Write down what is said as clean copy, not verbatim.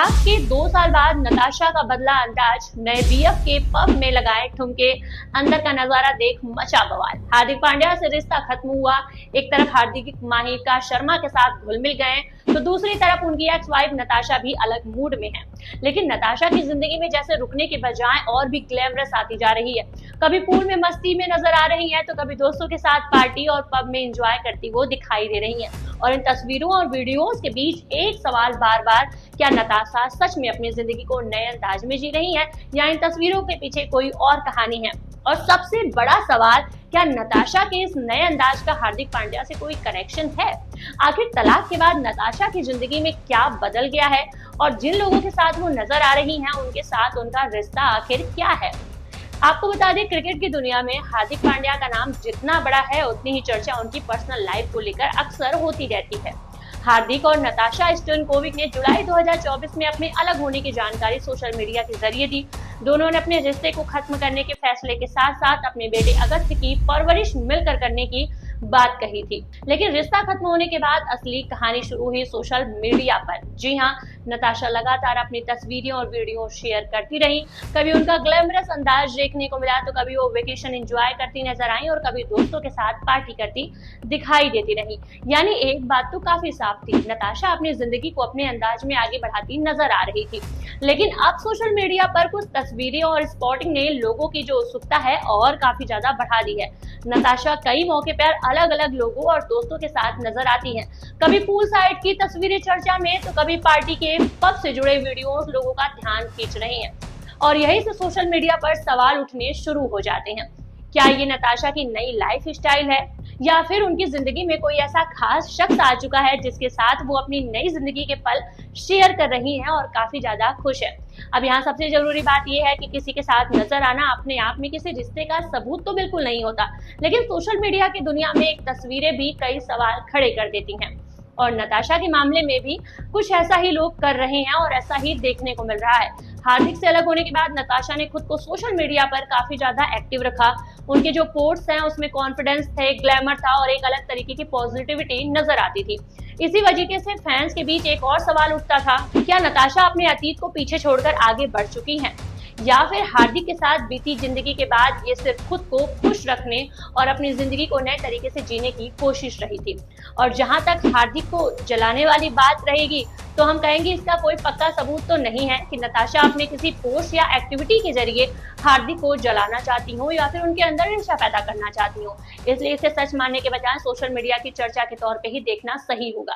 तलाक के 2 साल बाद नताशा का बदला अंदाज, नए बीएफ के पब में लगाए ठुमके, अंदर का नजारा देख मचा बवाल। हार्दिक पांड्या से रिश्ता खत्म हुआ। एक तरफ हार्दिक माहिका शर्मा के साथ घुल मिल गए तो दूसरी तरफ उनकी एक्स वाइफ नताशा भी अलग मूड में है। लेकिन नताशा की जिंदगी में जैसे रुकने के बजाय और भी ग्लैमरस आती जा रही है। कभी पूल में मस्ती में नजर आ रही है तो कभी दोस्तों के साथ पार्टी और पब में एंजॉय करती वो दिखाई दे रही है। और इन तस्वीरों और वीडियोस के बीच एक सवाल बार बार, क्या नताशा सच में अपनी जिंदगी को नए अंदाज में जी रही है या इन तस्वीरों के पीछे कोई और कहानी है? और सबसे बड़ा सवाल, क्या नताशा के इस नए अंदाज का हार्दिक पांड्या से कोई कनेक्शन है? आखिर तलाक के बाद नताशा की जिंदगी में क्या बदल गया है और जिन लोगों के साथ वो नजर आ रही हैं उनके साथ उनका रिश्ता आखिर क्या है? आपको बता दें, क्रिकेट की दुनिया में हार्दिक पांड्या का नाम जितना बड़ा है उतनी ही चर्चा उनकी पर्सनल लाइफ को लेकर अक्सर होती रहती है। हार्दिक और नताशा स्टोइकोविक ने जुलाई 2024 में अपने अलग होने की जानकारी सोशल मीडिया के जरिए दी। दोनों ने अपने रिश्ते को खत्म करने के फैसले के साथ साथ अपने बेटे अगस्त की परवरिश मिलकर करने की बात कही थी। लेकिन रिश्ता खत्म होने के बाद असली कहानी शुरू हुई सोशल मीडिया पर। जी हाँ, नताशा लगातार अपनी तस्वीरें और वीडियो शेयर करती रही। कभी उनका ग्लैमरस अंदाज देखने को मिला तो कभी वो वेकेशन एंजॉय करती नजर आई और कभी दोस्तों के साथ पार्टी करती दिखाई देती रही। यानी एक बात तो काफी साफ थी, नताशा अपनी जिंदगी को अपने अंदाज में आगे बढ़ाती नजर आ रही थी। लेकिन अब सोशल मीडिया पर कुछ तस्वीरें और स्पॉटिंग ने लोगों की जो उत्सुकता है और काफी ज्यादा बढ़ा दी है। नताशा कई मौके पर अलग अलग लोगों और दोस्तों के साथ नजर आती हैं। कभी पूल साइड की तस्वीरें चर्चा में तो कभी पार्टी के पब से जुड़े वीडियोस लोगों का ध्यान खींच रहे हैं। और यही से सोशल मीडिया पर सवाल उठने शुरू हो जाते हैं, क्या ये नताशा की नई लाइफ स्टाइल है या फिर उनकी जिंदगी में कोई ऐसा खास शख्स आ चुका है जिसके साथ वो अपनी नई जिंदगी के पल शेयर कर रही हैं और काफी ज्यादा खुश है। अब यहाँ सबसे जरूरी बात यह है कि किसी के साथ नजर आना अपने आप में किसी रिश्ते का सबूत तो बिल्कुल नहीं होता, लेकिन सोशल मीडिया की दुनिया में एक तस्वीरें भी कई सवाल खड़े कर देती हैं। और नताशा के मामले में भी कुछ ऐसा ही लोग कर रहे हैं और ऐसा ही देखने को मिल रहा है। हार्दिक से अलग होने के बाद नताशा ने खुद को सोशल मीडिया पर काफी ज्यादा एक्टिव रखा। उनके जो पोस्ट्स हैं उसमें कॉन्फिडेंस थे, ग्लैमर था और एक अलग तरीके की पॉजिटिविटी नजर आती थी। इसी वजह से फैंस के बीच एक और सवाल उठता था, क्या नताशा अपने अतीत को पीछे छोड़कर आगे बढ़ चुकी हैं या फिर हार्दिक के साथ बीती जिंदगी के बाद ये सिर्फ खुद को खुश रखने और अपनी जिंदगी को नए तरीके से जीने की कोशिश रही थी। और जहां तक हार्दिक को जलाने वाली बात रहेगी तो हम कहेंगे इसका कोई पक्का सबूत तो नहीं है कि नताशा अपने किसी पोस्ट या एक्टिविटी के जरिए हार्दिक को जलाना चाहती हो या फिर उनके अंदर ईर्ष्या पैदा करना चाहती हो। इसलिए इसे सच मानने के बजाय सोशल मीडिया की चर्चा के तौर पे ही देखना सही होगा।